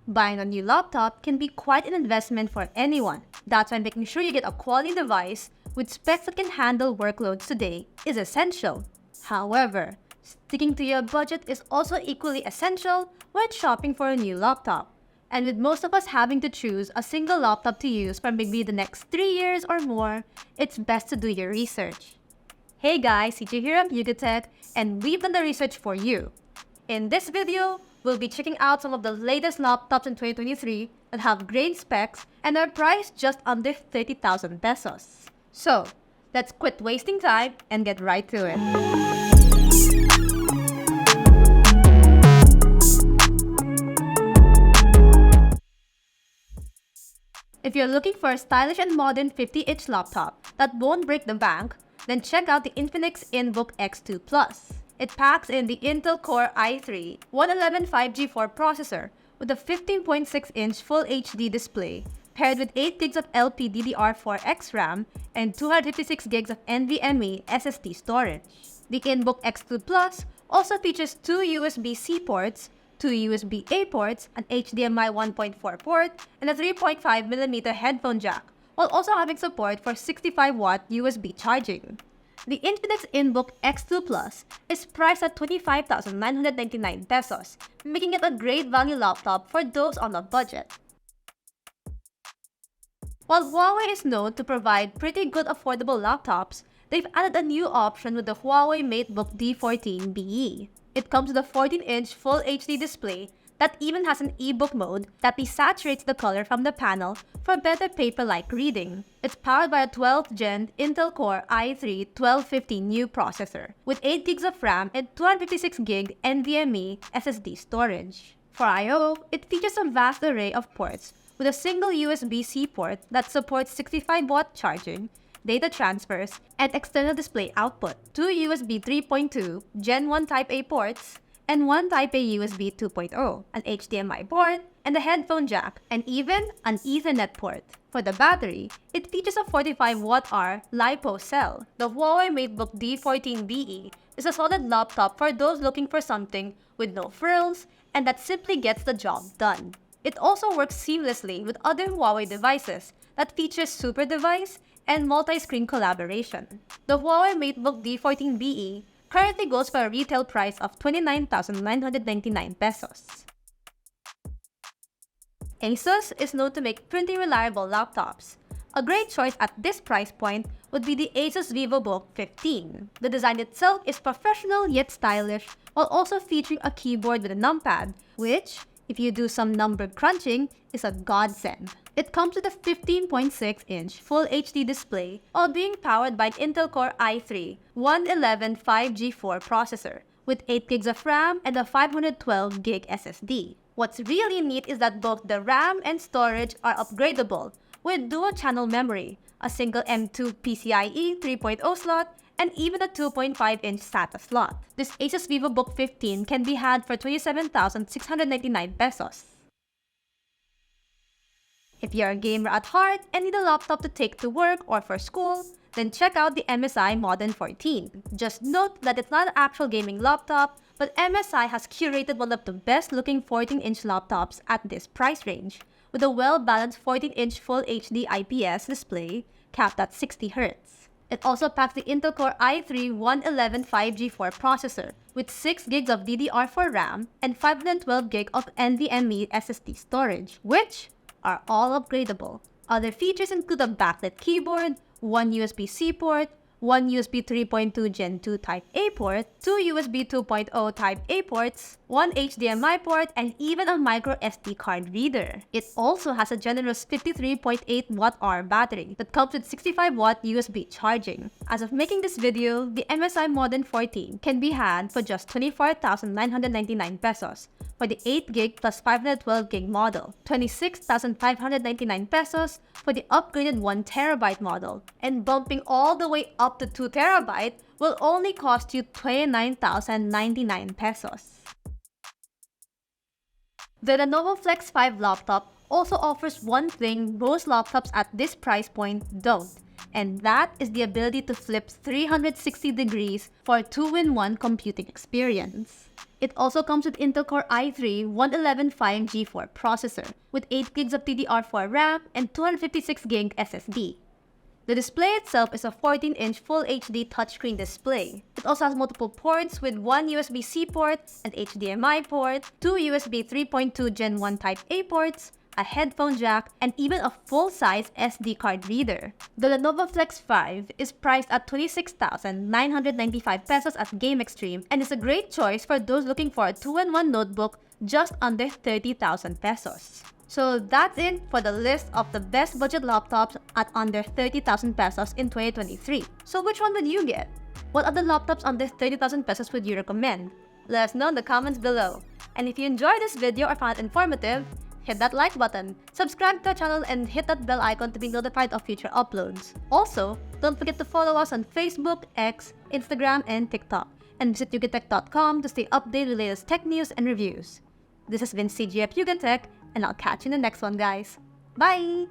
Buying a new laptop can be quite an investment for anyone. That's why making sure you get a quality device with specs that can handle workloads today is essential. However, sticking to your budget is also equally essential when shopping for a new laptop. And with most of us having to choose a single laptop to use for maybe the next 3 years or more, it's best to do your research. Hey guys, CJ here at Yugatech, and we've done the research for you. In this video, we'll be checking out some of the latest laptops in 2023 that have great specs and are priced just under 30,000 pesos. So, let's quit wasting time and get right to it. If you're looking for a stylish and modern 50-inch laptop that won't break the bank, then check out the Infinix InBook X2 Plus. It packs in the Intel Core i3 111 5G4 processor with a 15.6-inch Full HD display paired with 8 GB of LPDDR4X RAM and 256 GB of NVMe SSD storage. The InBook X2 Plus also features 2 USB-C ports, 2 USB-A ports, an HDMI 1.4 port, and a 3.5mm headphone jack, while also having support for 65-watt USB charging. The Infinix InBook X2 Plus is priced at 25,999 pesos, making it a great value laptop for those on a budget. While Huawei is known to provide pretty good affordable laptops, they've added a new option with the Huawei MateBook D14BE. It comes with a 14-inch Full HD display that even has an e-book mode that desaturates the color from the panel for better paper-like reading. It's powered by a 12th Gen Intel Core i3 1250U processor with 8 GB of RAM and 256 GB NVMe SSD storage. For I/O, it features a vast array of ports with a single USB-C port that supports 65-watt charging, data transfers, and external display output, 2 USB 3.2 Gen 1 Type-A ports, and 1 Type-A USB 2.0, an HDMI port, and a headphone jack, and even an Ethernet port. For the battery, it features a 45Wh LiPo cell. The Huawei MateBook D14BE is a solid laptop for those looking for something with no frills and that simply gets the job done. It also works seamlessly with other Huawei devices that features super device and multi-screen collaboration. The Huawei MateBook D14BE currently goes for a retail price of 29,999 pesos. Asus is known to make pretty reliable laptops. A great choice at this price point would be the Asus VivoBook 15. The design itself is professional yet stylish, while also featuring a keyboard with a numpad, which, if you do some number crunching, is a godsend. It comes with a 15.6-inch Full HD display while being powered by an Intel Core i3 111 5G4 processor with 8 GB of RAM and a 512 GB SSD. What's really neat is that both the RAM and storage are upgradable with dual-channel memory, a single M2 PCIe 3.0 slot, and even a 2.5-inch SATA slot. This Asus VivoBook 15 can be had for 27,699 pesos. If you're a gamer at heart and need a laptop to take to work or for school, then check out the MSI Mod 14. Just note that it's not an actual gaming laptop, but MSI has curated one of the best-looking 14-inch laptops at this price range, with a well-balanced 14-inch Full HD IPS display capped at 60Hz. It also packs the Intel Core i3 111 5G4 processor with 6 GB of DDR4 RAM and 512 GB of NVMe SSD storage, which are all upgradable. Other features include a backlit keyboard, 1 USB-C port, 1 USB 3.2 Gen 2 Type-A port, 2 USB 2.0 Type-A ports, 1 HDMI port, and even a micro SD card reader. It also has a generous 53.8 Wh battery that comes with 65-watt USB charging. As of making this video, the MSI Mod 14 can be had for just 24,999 pesos for the 8GB plus 512GB model, 26,599 pesos for the upgraded 1TB model, and bumping all the way up to 2TB will only cost you 29,099 pesos. The Lenovo Flex 5 laptop also offers one thing most laptops at this price point don't, and that is the ability to flip 360 degrees for a 2-in-1 computing experience. It also comes with Intel Core i3-1115 G4 processor with 8GB of DDR4 RAM and 256GB SSD. The display itself is a 14-inch Full HD touchscreen display. It also has multiple ports with one USB-C port, an HDMI port, two USB 3.2 Gen 1 Type-A ports, a headphone jack, and even a full-size SD card reader. The Lenovo Flex 5 is priced at 26,995 pesos at GameExtreme and is a great choice for those looking for a 2-in-1 notebook just under 30,000 pesos. So that's it for the list of the best budget laptops at under 30,000 pesos in 2023. So which one would you get? What other laptops under 30,000 pesos would you recommend? Let us know in the comments below. And if you enjoyed this video or found it informative, hit that like button, subscribe to the channel, and hit that bell icon to be notified of future uploads. Also, don't forget to follow us on Facebook, X, Instagram, and TikTok. And visit yugatech.com to stay updated with latest tech news and reviews. This has been CGF Yugatech, and I'll catch you in the next one, guys. Bye!